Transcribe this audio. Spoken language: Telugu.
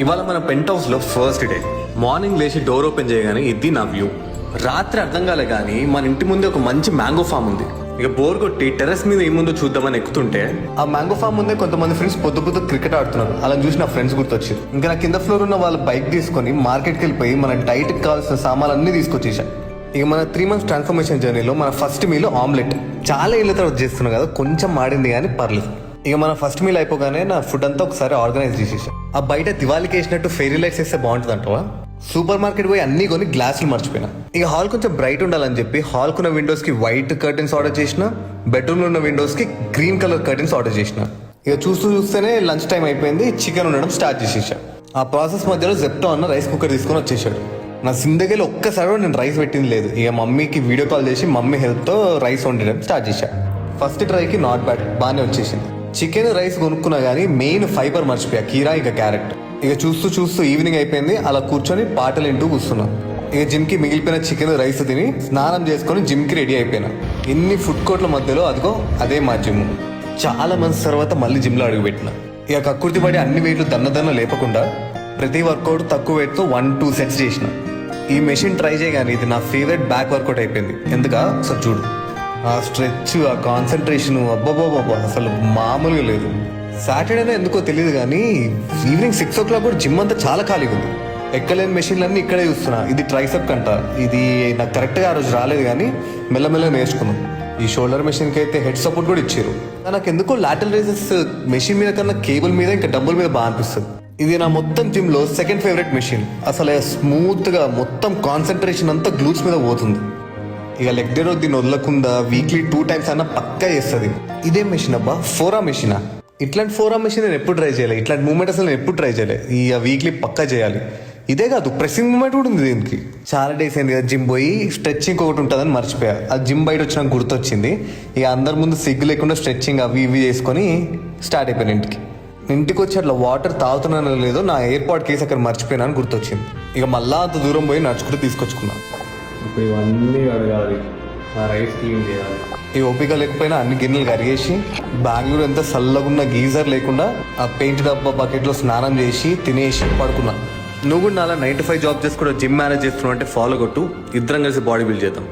ఇవాళ మన పెంట్ హౌస్ లో ఫస్ట్ డే. మార్నింగ్ లేచి డోర్ ఓపెన్ చేయగానే ఇది నా వ్యూ. రాత్రి అర్థం కాలే కానీ మన ఇంటి ముందే ఒక మంచి మ్యాంగో ఫామ్ ఉంది. ఇక బోర్ కొట్టి టెర్రస్ మీద ఏముందో చూద్దామని ఎక్కుతుంటే ఆ మ్యాంగో ఫామ్ ముందే కొంతమంది ఫ్రెండ్స్ పొద్దు క్రికెట్ ఆడుతున్నారు. అలా చూసి నా ఫ్రెండ్స్ గుర్తొచ్చారు. ఇంకా నా కింద ఫ్లోర్ ఉన్న వాళ్ళ బైక్ తీసుకొని మార్కెట్కి వెళ్ళిపోయి మన డైట్కి కావాల్సిన సామాన్లు అన్ని తీసుకొచ్చేసాం. ఇక మన 3 months ట్రాన్స్ఫర్మేషన్ జర్నీలో మన ఫస్ట్ మీల్ ఆమ్లెట్. చాలా ఏళ్ళ తర్వాత చేస్తున్నాం కదా, కొంచెం మాడింది కానీ పర్లేదు. ఇక మన ఫస్ట్ మీల్ అయిపోగానే నా ఫుడ్ అంతా ఒకసారి ఆర్గనైజ్ చేసేసాం. ఆ బయట దివాళీకి వేసినట్టు ఫెయిరీ లైట్స్ వేస్తే బాగుంటుంది అంటావా? సూపర్ మార్కెట్ పోయి అన్ని కొని గ్లాసులు మర్చిపోయినా. ఇక హాల్ కొంచెం బ్రైట్ ఉండాలని చెప్పి హాల్ కున్న విండోస్ కి వైట్ కర్టన్స్ ఆర్డర్ చేసిన, బెడ్రూమ్ లో ఉన్న విండోస్ కి గ్రీన్ కలర్ కర్టన్స్ ఆర్డర్ చేసిన. ఇక చూస్తూనే లంచ్ టైం అయిపోయింది. చికెన్ ఉండడం స్టార్ట్ చేసేసా. ఆ ప్రాసెస్ మధ్యలో జెప్టో అన్న రైస్ కుక్కర్ తీసుకొని వచ్చేసాడు. నా జిందగీలో ఒక్కసారి నేను రైస్ పెట్టింది లేదు. ఇక మమ్మీకి వీడియో కాల్ చేసి మమ్మీ హెల్ప్తో రైస్ వండడం స్టార్ట్ చేశా. ఫస్ట్ ట్రైకి నాట్ బ్యాడ్, బాగానే వచ్చేసింది. చికెన్ రైస్ కొనుక్కున్నా కానీ మెయిన్ ఫైబర్ మర్చిపోయా, కీరా ఇంకా క్యారెట్. ఇక చూస్తూ ఈవినింగ్ అయిపోయింది. అలా కూర్చొని పాటలు వింటూ కూర్చున్నా. ఇక జిమ్కి మిగిలిపోయిన చికెన్ రైస్ తిని స్నానం చేసుకొని జిమ్కి రెడీ అయిపోయినా. ఇన్ని ఫుడ్ కోర్ట్ల మధ్యలో అదిగో అదే మా జిమ్. చాలా మంత్స్ తర్వాత మళ్ళీ జిమ్లో అడుగుపెట్టిన. ఇక కక్కుర్తి పడి అన్ని వెయిట్లు దన్న లేపకుండా ప్రతి వర్కౌట్ తక్కువ వెయిట్తో 1-2 sets చేసిన. ఈ మెషిన్ ట్రై చేయగానే ఇది నా ఫేవరెట్ బ్యాక్ వర్కౌట్ అయిపోయింది. ఎందుక ఒకసారి చూడు, ఆ స్ట్రెచ్, ఆ కాన్సన్ట్రేషన్, అబ్బాబాబా అసలు మామూలుగా లేదు. సాటర్డేనే ఎందుకో తెలియదు కానీ ఈవినింగ్ 6 o'clock కూడా జిమ్ అంతా చాలా ఖాళీగా ఉంది. ఎక్కలేని మెషిన్లన్నీ ఇక్కడే చూస్తున్నా. ఇది ట్రైసెప్ అంట. ఇది నాకు కరెక్ట్గా ఆ రోజు రాలేదు కానీ మెల్లమెల్ల నేర్చుకున్నాం. ఈ షోల్డర్ మెషిన్కి అయితే హెడ్ సపోర్ట్ కూడా ఇచ్చారు. నాకు ఎందుకో లాటరల్ రైజెస్ మెషిన్ మీద కన్నా కేబుల్ మీద ఇంకా డంబుల్ మీద బాగా అనిపిస్తుంది. ఇది నా మొత్తం జిమ్లో సెకండ్ ఫేవరెట్ మెషిన్. అసలు స్మూత్గా మొత్తం కాన్సన్ట్రేషన్ అంతా గ్లూట్స్ మీద పోతుంది. ఇక లెగ్ డే రోజు దీన్ని వదలకుండా వీక్లీ 2 times అన్నా పక్కా చేస్తుంది. ఇదే మెషిన్ అబ్బా, ఫోరా మెషినా? ఇట్లాంటి ఫోరా మెషిన్ నేను ఎప్పుడు ట్రై చేయలేదు. ఇట్లాంటి మూమెంట్ అసలు నేను ఎప్పుడు ట్రై చేయలేదు. ఇక వీక్లీ పక్కా చేయాలి. ఇదే కాదు, ప్రెస్సింగ్ మూమెంట్ కూడా ఉంది దీనికి. చాలా డేస్ అయింది కదా జిమ్ పోయి. స్ట్రెచ్చింగ్ ఒకటి ఉంటుందని మర్చిపోయా. ఆ జిమ్ బయట వచ్చినాక గుర్తొచ్చింది. ఇక అందరి ముందు సిగ్గు లేకుండా స్ట్రెచ్చింగ్ అవి ఇవి చేసుకొని స్టార్ట్ అయిపోయాను. ఇంటికి వచ్చి అట్లా వాటర్ తాగుతున్నానో లేదో నా ఎయిర్పోర్ట్ కేసు అక్కడ మర్చిపోయినా అని గుర్తొచ్చింది. ఇక మళ్ళా అంత దూరం పోయి నడుచుకుంటూ తీసుకొచ్చుకున్నాను. ఇప్పుడు ఇవన్నీ కడగాలి, ఆ రైస్ క్లీన్ చేయాలి. ఈ ఓపిక లేకపోయినా అన్ని గిన్నెలు కరిగేసి బెంగళూరు ఎంత చల్లగున్న గీజర్ లేకుండా ఆ పెయింట్ డబ్బా బకెట్లో స్నానం చేసి తినేసి పడుకున్నా. నువ్వు కూడా నాలా 9 to 5 జాబ్ చేసి కూడా జిమ్ మేనేజ్ చేస్తున్నావు అంటే ఫాలో కొట్టు. ఇద్దరం కలిసి బాడీ బిల్డ్ చేద్దాం.